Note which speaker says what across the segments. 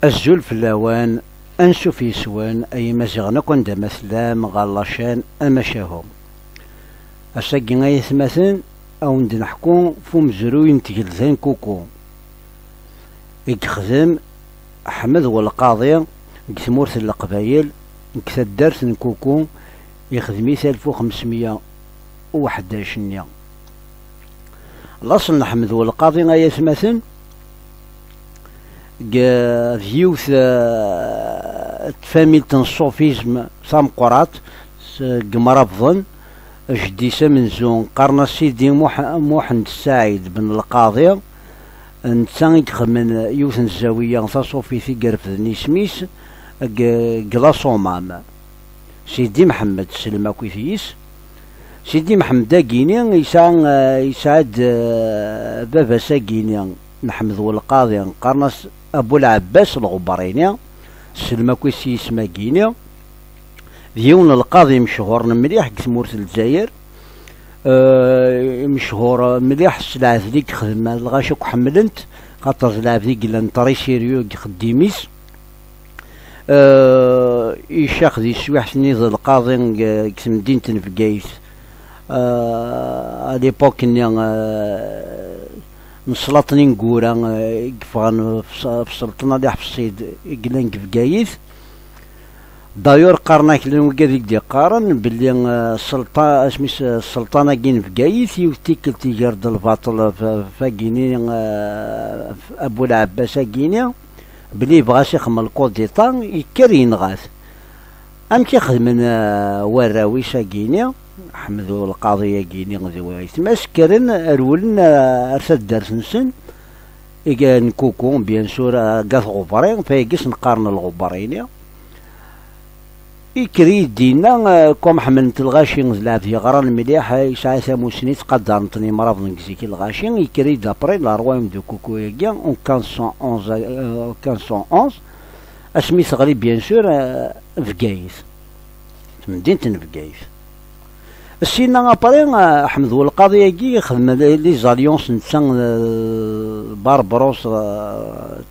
Speaker 1: الزول في اللوان أنشوف يسوان أي مزيغنا كون دا مثلام غالاشان أمشاهم أساقي غايث مثلا أو ندنحكو فم زروين تجلثين كوكو يخدم أحمد والقاضي كثمورث القبايل كثدرت كوكو يخدمي 1511 الأصل نحمد والقاضي غايث مثلا ديوث تفاميل الصوفيزم سامقرات قمرافضن جديسة من زون قرن سيدي محمد السعيد بن القاضي نتسان من يوث الزاوية صوفي في قرفذني سميس قلاصومام سيدي محمد سلمى كويثيس سيدي محمد داكيني يساعد بابا ساكيني نحمد والقاضي قرنس أبو العباس الغبريني سلمى كويسي سماكيني ديون القاضي مشهور مليح كثمورة الجزائر مشهور مليح السلعة ذيك خدمة الغاشق حملنت خاطر السلعة ذيك لنطري سيريو خديميس يشاخ ذي سويح سنيض القاضي كثم دين تنفقايث ليبوك نسلطني نقورا كفغان في السلطنة اللي حفصيد قلان كفقايث دايور قارناك لنو كذيك دي قارن باللي السلطنة كين فقايث يوتيكل تيجرد الباطل فاقيني أبو العباس كيني بلي بغاس يخدم الكود ديطا يكر ينغاث أم كيخدم وراوي ساكيني حمدو القاضية كيني غدي مسكرن أرولن أرسل درس نسن إيكا نكوكو بيان سور قاث غبرين فيقس نقارن الغبرين يكري دينا كوم حملت الغاشي نزلع في غران مليح يسعى ثامو سنيت قدرنتني مرض نكزيكي الغاشي يكري دابري لارويم دو كوكو ياكيا اون 1511 اسمي صغري بيان سور فقايث مدينة فقايث السينا ابري احمد والقاضي ياكي يخدم لي زاليونس نتسان باربروس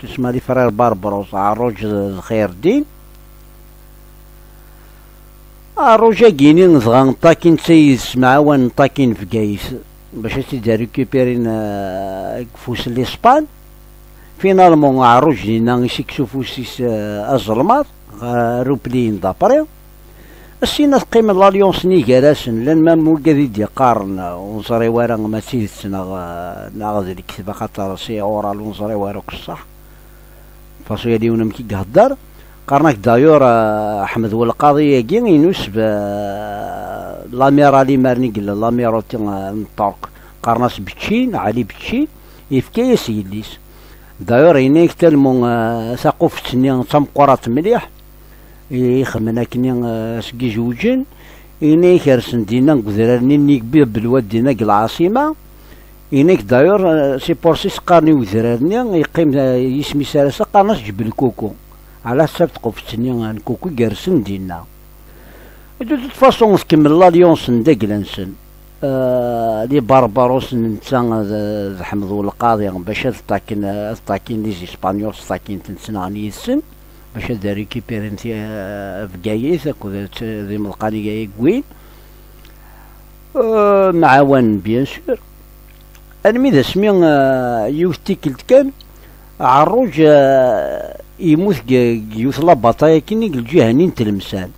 Speaker 1: تسمى لي فرير باربروس عروج الخير الدين الروجا كيني نزغا نطاكين تسيد سمعوان نطاكين فقايث باش تيدا ريكوبيرين فوس ليسبان فينالمون عروج لينا يسكسو فوسيس الظلمات روبلين دابري السينا تقيم لاليونس نيكاراسن لان ما موكادي دي قارن ونصري وارا ما تيدسنا ناغذ الكتابة خاطر سي اورال ونصري وارا كصح فاسو يديونا مكي قهدر قرناك دايور احمد والقاضي ياكي ينوس لاميرا لي مارني قال لاميرا نطاق قرناس بتشين علي بتشين يفكي سيديس دايور ينيك تلمون ثقوف تسني تمقرات مليح يخمنا كني سكي جوجين ينيك رسن دينا كذراني نيك بالواد دينا العاصمه ينيك دايور سي بورسيس قارني وذراني يقيم يسمي سالسه قرناس جبل كوكو على حساب تقفتني نكوكو جارسن دينا دو فاصون تكمل لاليونس نداكلانسن لي بارباروس نتا حمد القاضي باش تاكين لي اسبانيول تاكين تنسناني السن باش دا ريكيبيرين فكايث اكو ذي ملقاني كوين معاون بيان سور انمي ذا سمي يوتيكلت كان عروج يموت يوث لاباطايا كيني الجهانين تلمسان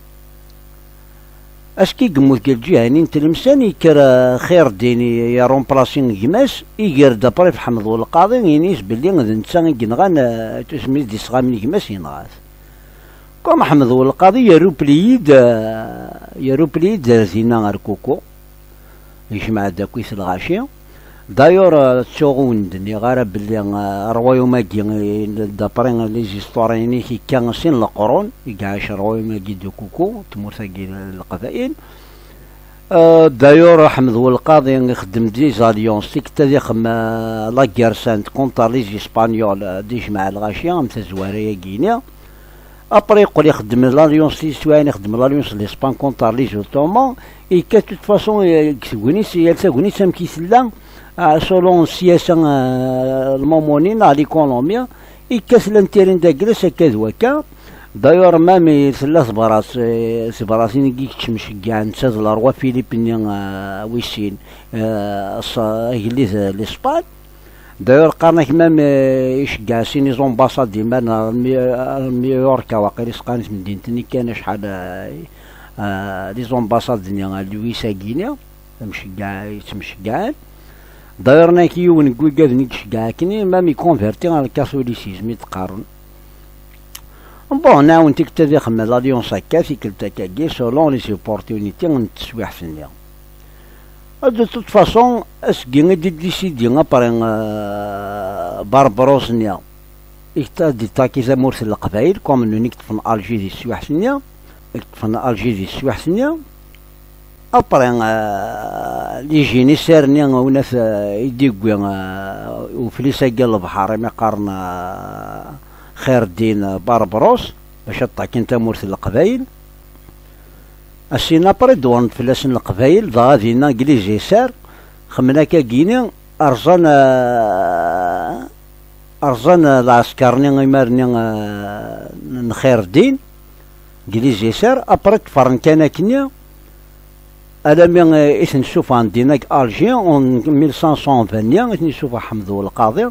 Speaker 1: اسكي يموت الجهانين تلمسان يكر خير ديني يا رومبلاسين كماس يقر دابري في حمد القاضي ينيس باللي نتا كنغان تسمي دي صغامين كماس ينغاث كوم حمد القاضي يروبليد زينا غاركوكو يجمع داكويس الغاشي دايور تشوغون دني غارة بلي روايوماكي دابرين لي زيستواريني كي كان سين القرون يقعش روايوماكي دو كوكو تمورثاكي القبائل دايور حمد والقاضي يخدم دي زاليونس تيك يخدم لا كارسانت كونتر لي اسبانيول ديش مع الغاشية مثل زواريا كينيا ابري يقول يخدم لاليونس لي سواين يخدم لاليونس لاسبان كونتر لي زوتومون اي كا توت فاسون كسونيس يلسا سام كيسلا سولون السياسة المومونين على ليكونوميا إكاسلان تيرين دا جلس هكا وكا. دايور مامي ثلاث براس سبراسين كيكش مشجع نساز الأروا فيليبيني ويسين إنجليز لإسبان. دايور قارناك مام يشجع سيني زومباساد ديما نيويورك واقيلا سقانت مدينتني كان شحال لي زومباساد دنيا لويسا كينيا يتمشجعان. دايور ناكي يون كوي كاذني كشجع كني مام يكونفيرتي على الكاثوليسيزم يتقارن. بون ناون تكتدي خمم لاليونس هكا في كلتا كاكي سولون لي سيبورتيونيتي نتسويح في النيا. دو توت فاصون اسكي دي ديسيدي ابارين باربروس نيا إكتا دي تاكي زامورث القبايل كوم نو نكتفن ألجي دي السواح سنيا نكتفن ألجي دي السواح سنيا أبارين لي جيني سيرنيا وناس يديكويا وفليسا قال البحر مقارن خير الدين باربروس باش طاكين تامورث القبايل. السينا بري دوان فلاسن القبايل ضا دينا انجليزي سار خمنا كاكيني ارزان العسكرني غيمارني نخير الدين انجليزي سار ابري تفرن كان كنيا الامي اثن شوف عندنا الجي اون 1520 اثني شوف حمدو القاضي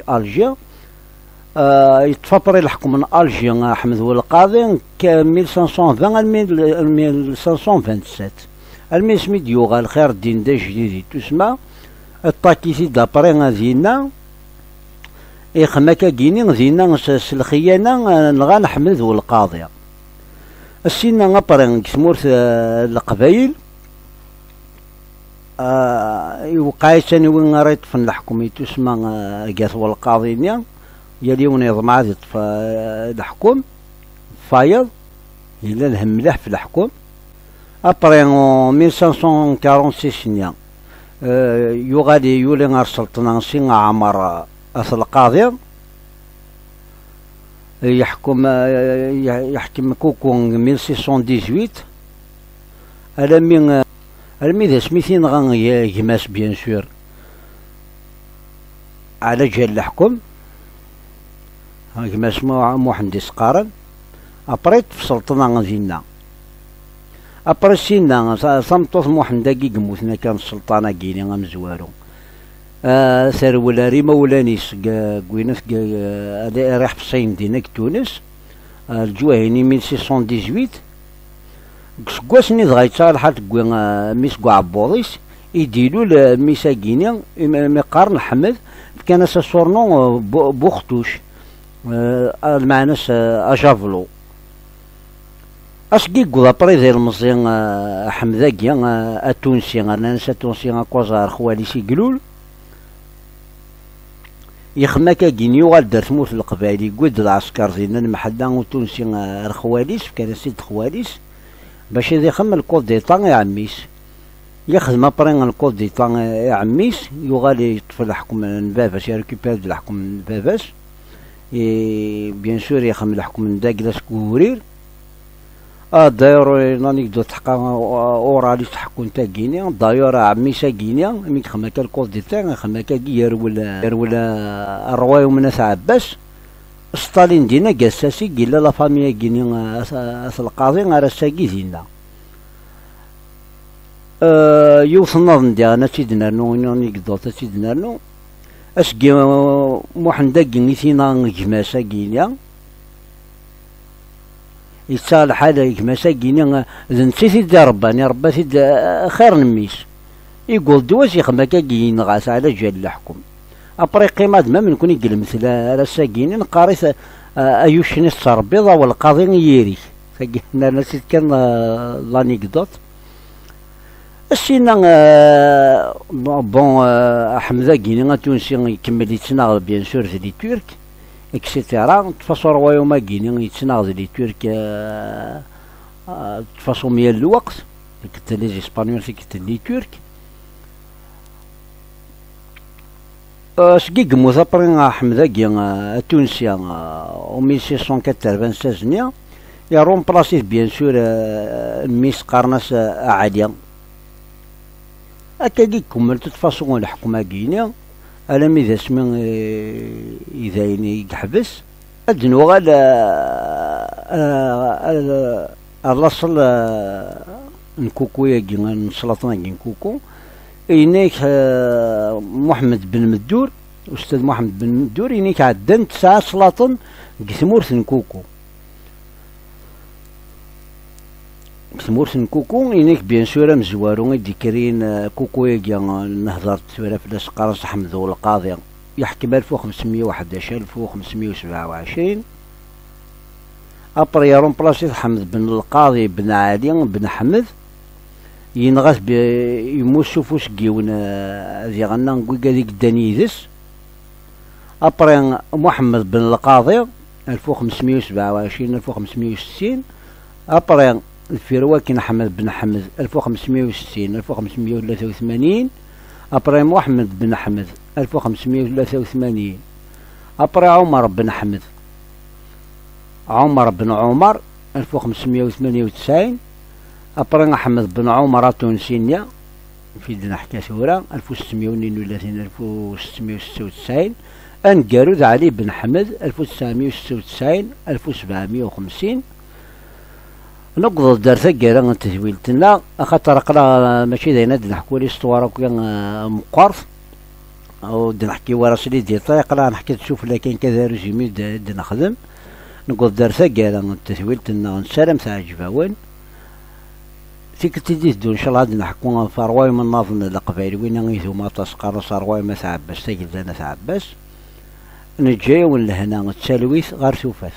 Speaker 1: الجي يتفطر الحكم من الجي حمد القاضي ك 1520 1527 المي سميت يوغا الخير الدين دا جديد تسمى الطاكيسي دابري غادينا يخما كاكيني غادينا الخيانه نغا نحمد القاضي السينا غابري كسمورت القبايل يوقع ثاني وين ريت في الحكم تسمى قاس القاضي نيا يلي ونظم عاد الحكم فايض إلا الهم مليح في الحكم. أبري 1546 نيا يغادي يولي غير السلطنة سي عمر القاضي يحكم كوكون 1618 المي ذا سميثين غان يغماس بيان سور على جال الحكم كما اسمو محمد سقارن ابريت في السلطنة غادينا ابري سينا صمتوث محمد كي قموتنا كان السلطنة كيني غمزوارو سارولا ريما ولانيس كوينس ريح بصين ديناك تونس الجواهيني 1618 كسكواسني دغايتا الحال تكوين ميس كوا عبوضيس يديلو ميسا كيني مقارن حمد كان سورنو بوختوش المعناس أجافلو أسكي قوضا بري ذي المزيان حمداكيا التونسي ناس التونسي كوزار خواليسي قلول يخما كاكين يوغال دار تموت القبائلي قد العسكر زينا المحدا وتونسي الخواليس كان سيد خواليس باش إذا يخم الكود ديطا يا عميس يخدم ابرين الكود ديطا يا عميس يوغال يطفي الحكم نبافاس يريكوبير الحكم نبافاس بيان سور يخم الحكم من داكلاس كورير داير نانيكدو تحقا اورالي تحكم نتا كينيا داير عميسا كينيا مي خما كا الكود ديتا خما كا يرول الرواي ومناس عباس ستالين دينا قاساسي قيلا لا فاميا كينيا القاضي غير ساكي زينا يوصلنا نديانا تيدنا نو نانيكدو تيدنا نو اسكي محندا كينيثينا كماسا كينيا يتصال حاله كماسا كينيا ذنتي دا رباني ربا تيد خير نميس يقول دواس يخما كاين غاس على جال الحكم ابري قيمه ما من كون يقول مثل راسا كيني نقاريث ايوشني التربيضه والقاضي ييري فقلنا نسيت كان لانيكدوت السينا بون حمزه كيني تونسي يكمل يتناغ بيان سور لي تورك اكسيتيرا تفاصو روايوما كيني يتناغ لي تورك تفاصو ميال الوقت كنت لي اسبانيول كنت لي تورك سكي قموث ابري حمزه كيني تونسي و 1696 يا روم بلاصيت بيان سور ميس قرناس عاليه هكا كي كملت تفاصون الحكومة كينيا ألم إذا اسمن إذا يحبس أد نوغال الأصل نكوكو يجي نسلطنا نكوكو إنيك محمد بن مدور أستاذ محمد بن مدور إنيك عدن 9 سلاطن قثمورث نكوكو ثمورث نكوكو إنيك بيان سورة مزوارو ديكرين كوكو يجي نهضر تسورة فلاس قرص حمد القاضي يحكم 1511 1527 أبري يروم بلاصي حمد بن القاضي بن علي بن حمد ينغاس يموسو فوس كيون ذي غنا نقول كذيك دانيدس أبري محمد بن القاضي 1527 1560 أبري الفيرواكين حمد بن حمد 1560 1583 أبري محمد بن حمد 1583 أبري عمر بن حمد عمر بن عمر 1598 أبري أحمد بن عمر التونسية في دنا حكا ثورة 1632 1696 أنقرود علي بن حمد 1996 1750 نقض درثة قيرا تثويلتنا خاطر قرا ماشي داينا نحكو لي اسطواره كي مقرف او نحكي ورا سلي ديال قرا نحكي تشوف لكن كذا رجيمي نخدم نقض درثة قيرا تثويلتنا نسلم تاع جفاوين فيك تدي ان شاء الله نحكو فارواي من ناظن القبائل وين غيثو ما تسقر صارواي ما تعبس تاكل لنا تعبس نجي ولا هنا تسالويث غير شوفات